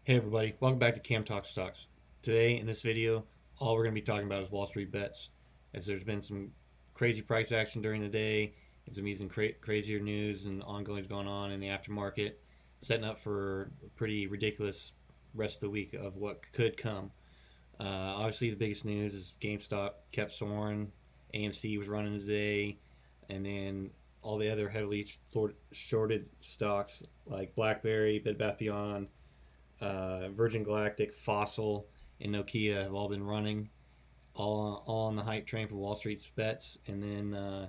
Hey everybody, welcome back to Cam Talk Stocks. Today in this video, all we're going to be talking about is Wall Street bets, as there's been some crazy price action during the day and some even crazier news and ongoings going on in the aftermarket, setting up for a pretty ridiculous rest of the week of what could come. Obviously, the biggest news is GameStop kept soaring, AMC was running today, and then all the other heavily shorted stocks like BlackBerry, Bed Bath Beyond, Virgin Galactic, FOSL, and Nokia have all been running, all on the hype train for Wall Street's bets. And then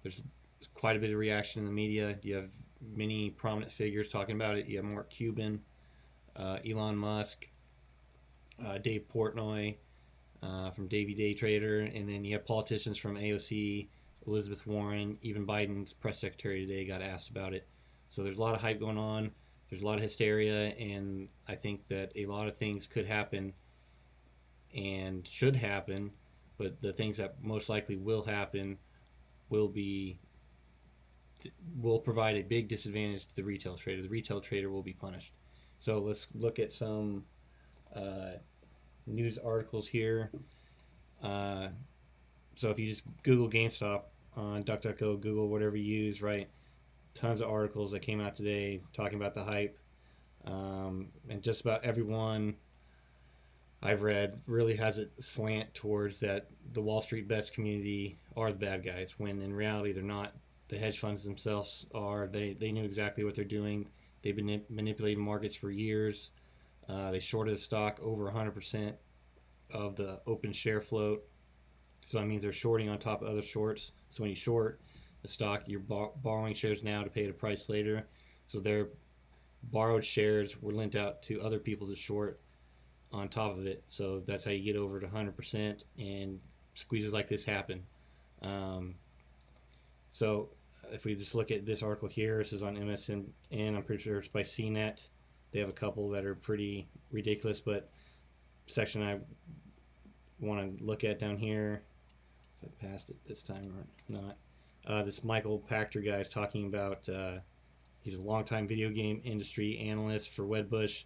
there's quite a bit of reaction in the media. You have many prominent figures talking about it. You have Mark Cuban, Elon Musk, Dave Portnoy from Davey Day Trader, and then you have politicians from AOC, Elizabeth Warren, even Biden's press secretary today got asked about it. So there's a lot of hype going on. There's a lot of hysteria, and I think that a lot of things could happen and should happen, but the things that most likely will happen will provide a big disadvantage to the retail trader. The retail trader will be punished. So let's look at some news articles here. So if you just Google GameStop on DuckDuckGo, Google, whatever you use, right? Tons of articles that came out today talking about the hype, and just about everyone I've read really has it slant towards that the Wall Street bets community are the bad guys, when in reality they're not. The hedge funds themselves are. They knew exactly what they're doing. They've been manipulating markets for years. They shorted the stock over 100% of the open share float, so that means they're shorting on top of other shorts. So when you short the stock, you're borrowing shares now to pay the price later. So their borrowed shares were lent out to other people to short on top of it. So that's how you get over to 100%, and squeezes like this happen. So if we just look at this article here, this is on MSN, I'm pretty sure it's by CNET. They have a couple that are pretty ridiculous, but section I want to look at down here, if I passed it this time or not. This Michael Pachter guy is talking about, he's a longtime video game industry analyst for Wedbush,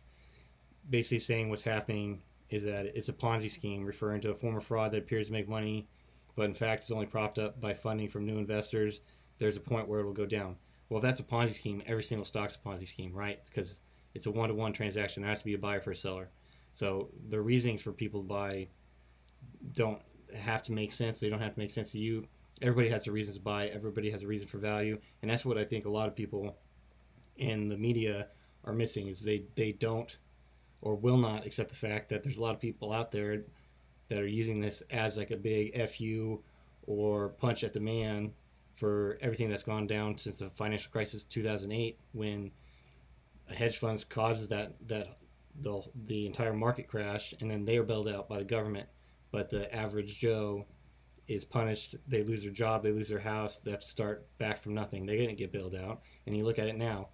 basically saying what's happening is that it's a Ponzi scheme, referring to a form of fraud that appears to make money, but in fact is only propped up by funding from new investors. There's a point where it will go down. Well, if that's a Ponzi scheme, every single stock's a Ponzi scheme, right? Because it's a one-to-one transaction. There has to be a buyer for a seller. So the reasonings for people to buy don't have to make sense. They don't have to make sense to you. Everybody has a reason to buy. Everybody has a reason for value, and that's what I think a lot of people in the media are missing, is they don't or will not accept the fact that there's a lot of people out there that are using this as like a big FU or punch at the man for everything that's gone down since the financial crisis 2008, when a hedge funds causes the entire market crash, and then they are bailed out by the government, but the average Joe is punished. They lose their job, they lose their house, they have to start back from nothing. They're going to get bailed out. And you look at it now,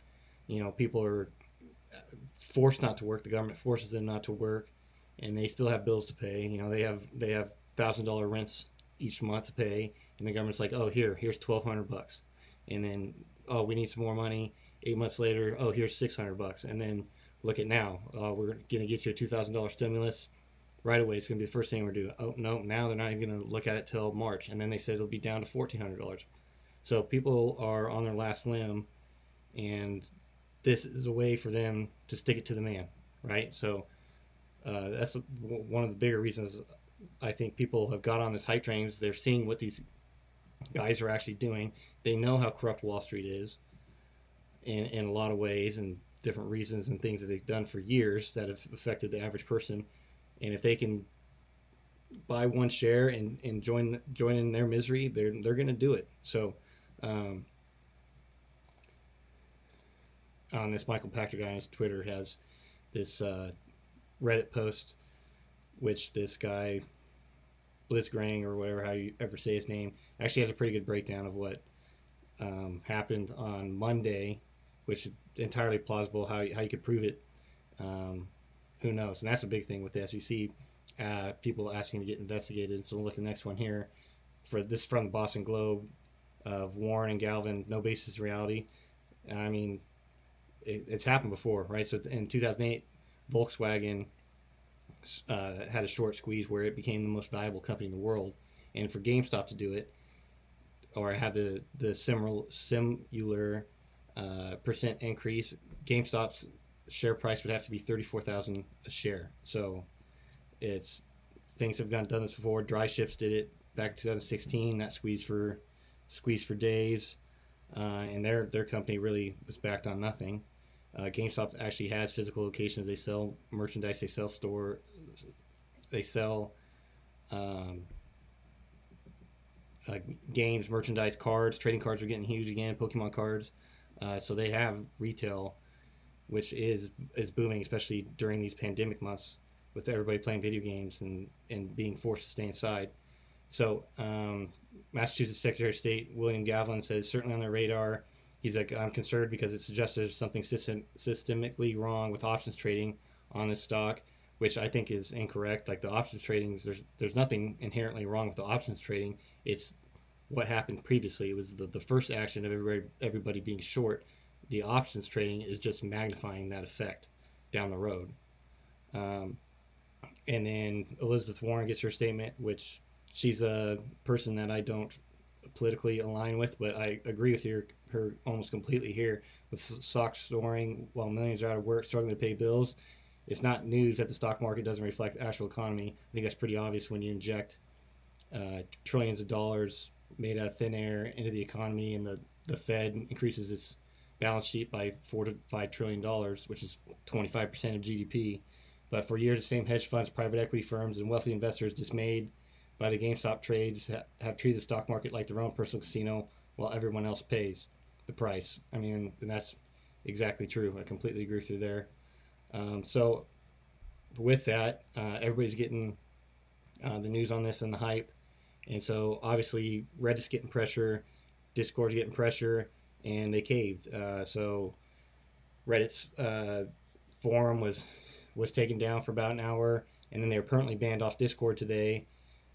people are forced not to work. The government forces them not to work, and they still have bills to pay. They have $1,000 rents each month to pay, and the government's like, oh, here's $1,200, and then, oh, we need some more money. 8 months later, oh, here's $600, and then look at now, we're going to get you a $2,000 stimulus right away. It's going to be the first thing we're doing. Oh no, now they're not even going to look at it till March, and then they said it'll be down to $1,400. So people are on their last limb, and this is a way for them to stick it to the man, right? So that's one of the bigger reasons I think people have got on this hype train. Is they're seeing what these guys are actually doing. They know how corrupt Wall Street is in a lot of ways, and different reasons and things that they've done for years that have affected the average person. And if they can buy one share and join in their misery, they're going to do it. So on this, Michael Pachter guy on his Twitter has this Reddit post, which this guy Blitzgrang, or whatever, how you ever say his name, actually has a pretty good breakdown of what happened on Monday, which is entirely plausible. How you could prove it, who knows? And that's a big thing with the SEC. People asking to get investigated. So we'll look at the next one here. For this, from the Boston Globe, of Warren and Galvin, no basis in reality. I mean, it's happened before, right? So in 2008, Volkswagen had a short squeeze where it became the most valuable company in the world, and for GameStop to do it or have the similar percent increase, GameStop's share price would have to be 34,000 a share. So it's things have done this before. Dry Ships did it back in 2016. That squeezed for days, and their company really was backed on nothing. GameStop actually has physical locations. They sell merchandise. They sell um, games, merchandise, cards. Trading cards are getting huge again. Pokemon cards. So they have retail, which is booming, especially during these pandemic months with everybody playing video games and being forced to stay inside. So Massachusetts Secretary of State William Gavlin says certainly on their radar. He's like, I'm concerned because it suggests there's something systemically wrong with options trading on this stock, which I think is incorrect. Like the options trading, there's nothing inherently wrong with the options trading. It's what happened previously. It was the first action of everybody being short. The options trading is just magnifying that effect down the road. And then Elizabeth Warren gets her statement, which she's a person that I don't politically align with, but I agree with her almost completely here. With stocks soaring while millions are out of work, struggling to pay bills, it's not news that the stock market doesn't reflect the actual economy. I think that's pretty obvious when you inject trillions of dollars made out of thin air into the economy, and the Fed increases its balance sheet by $4 to $5 trillion, which is 25% of GDP. But for years, the same hedge funds, private equity firms, and wealthy investors dismayed by the GameStop trades have treated the stock market like their own personal casino while everyone else pays the price. I mean, and that's exactly true. I completely agree with you there. So with that, everybody's getting the news on this and the hype. And so obviously Reddit's getting pressure, Discord's getting pressure, and they caved. So Reddit's forum was taken down for about an hour, and then they were permanently banned off Discord today.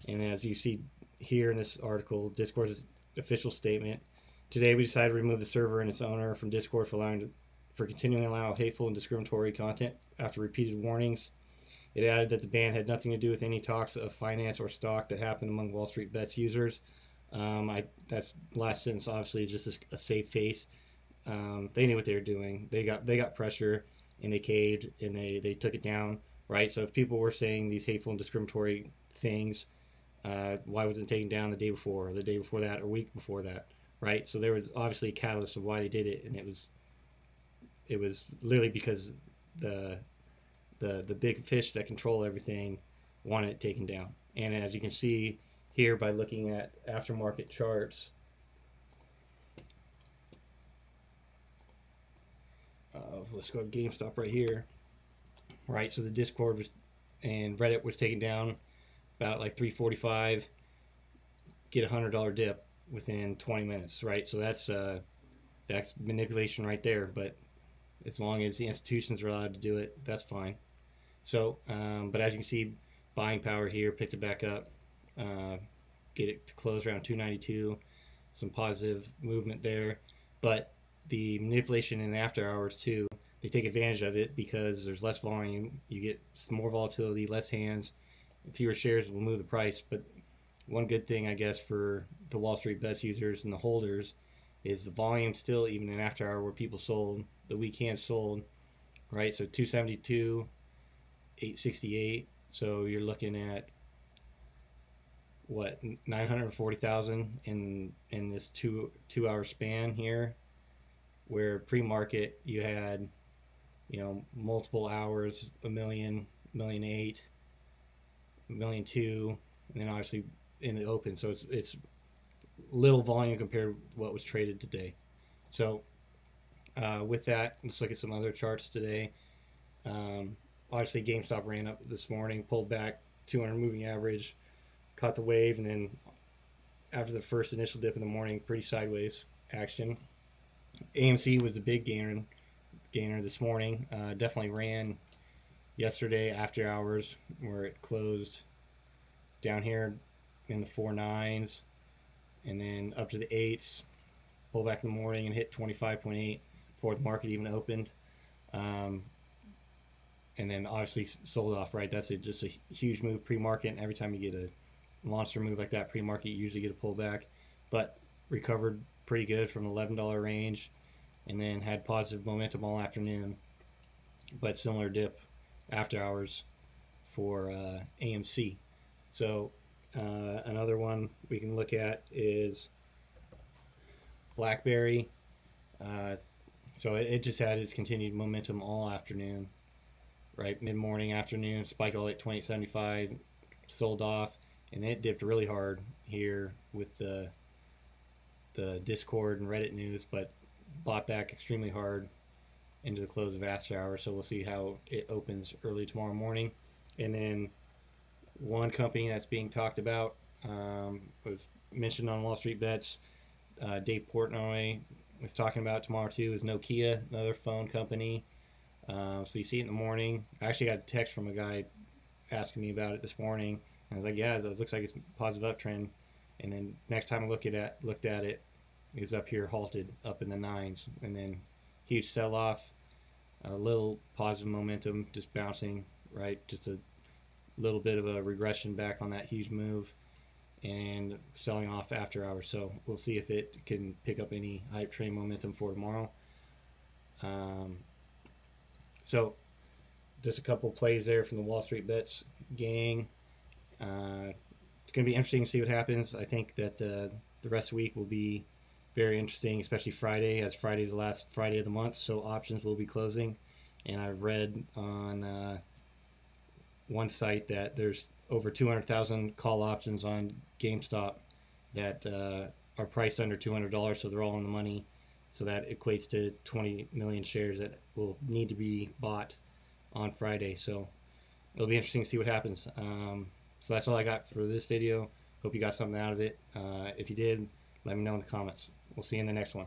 And as you see here in this article, Discord's official statement: today we decided to remove the server and its owner from Discord for continuing to allow hateful and discriminatory content after repeated warnings. It added that the ban had nothing to do with any talks of finance or stock that happened among WallStreetBets users. That's last sentence obviously is just a safe face. They knew what they were doing. They got pressure and they caved and they took it down, right? So if people were saying these hateful and discriminatory things, why wasn't it taken down the day before, or the day before that, or week before that, right? So there was obviously a catalyst of why they did it, and it was literally because the big fish that control everything wanted it taken down. And as you can see here by looking at aftermarket charts, let's go to GameStop right here, right? So the Discord and Reddit was taken down about like 3:45, get $100 dip within 20 minutes, right? So that's manipulation right there. But as long as the institutions are allowed to do it, that's fine. So, but as you can see, buying power here picked it back up, get it to close around 292, some positive movement there. But the manipulation in after hours too, they take advantage of it because there's less volume, you get some more volatility, less hands, fewer shares will move the price. But one good thing, I guess, for the WallStreetBets users and the holders is the volume still, even in after hour where people sold, the weak hands sold, right? So 272, 868. So you're looking at what, 940,000 in this two hour span here, where pre-market you had, multiple hours, a million, 1,000,008, 1,000,002, and then obviously in the open. So it's little volume compared to what was traded today. So with that, let's look at some other charts today. Obviously GameStop ran up this morning, pulled back 200 moving average, caught the wave, and then after the first initial dip in the morning, pretty sideways action. AMC was the big gainer this morning. Definitely ran yesterday after hours, where it closed down here in the 4.9s and then up to the 8s, pull back in the morning and hit 25.8 before the market even opened. and then obviously sold off, right? That's just a huge move pre-market, and every time you get a monster move like that pre-market, you usually get a pullback, but recovered pretty good from the $11 range, and then had positive momentum all afternoon, but similar dip after hours for AMC. So another one we can look at is BlackBerry. So it just had its continued momentum all afternoon, right? Mid-morning, afternoon, spiked all at 2075, sold off, and it dipped really hard here with the Discord and Reddit news, but bought back extremely hard into the close of after hours. So we'll see how it opens early tomorrow morning. And then one company that's being talked about was mentioned on Wall Street Bets. Dave Portnoy is talking about tomorrow too. Is Nokia, another phone company. So you see it in the morning. I actually got a text from a guy asking me about it this morning. And I was like, yeah, it looks like it's a positive uptrend. And then next time I looked at it, it was up here, halted up in the 9s, and then huge sell-off, a little positive momentum, just bouncing, right? Just a little bit of a regression back on that huge move, and selling off after hours. So we'll see if it can pick up any hype train momentum for tomorrow. So just a couple plays there from the Wall Street Bets gang. It's going to be interesting to see what happens. I think that the rest of the week will be very interesting, especially Friday, as Friday is the last Friday of the month, so options will be closing. And I've read on one site that there's over 200,000 call options on GameStop that are priced under $200, so they're all in the money. So that equates to 20 million shares that will need to be bought on Friday. So it'll be interesting to see what happens. So that's all I got for this video. Hope you got something out of it. If you did, let me know in the comments. We'll see you in the next one.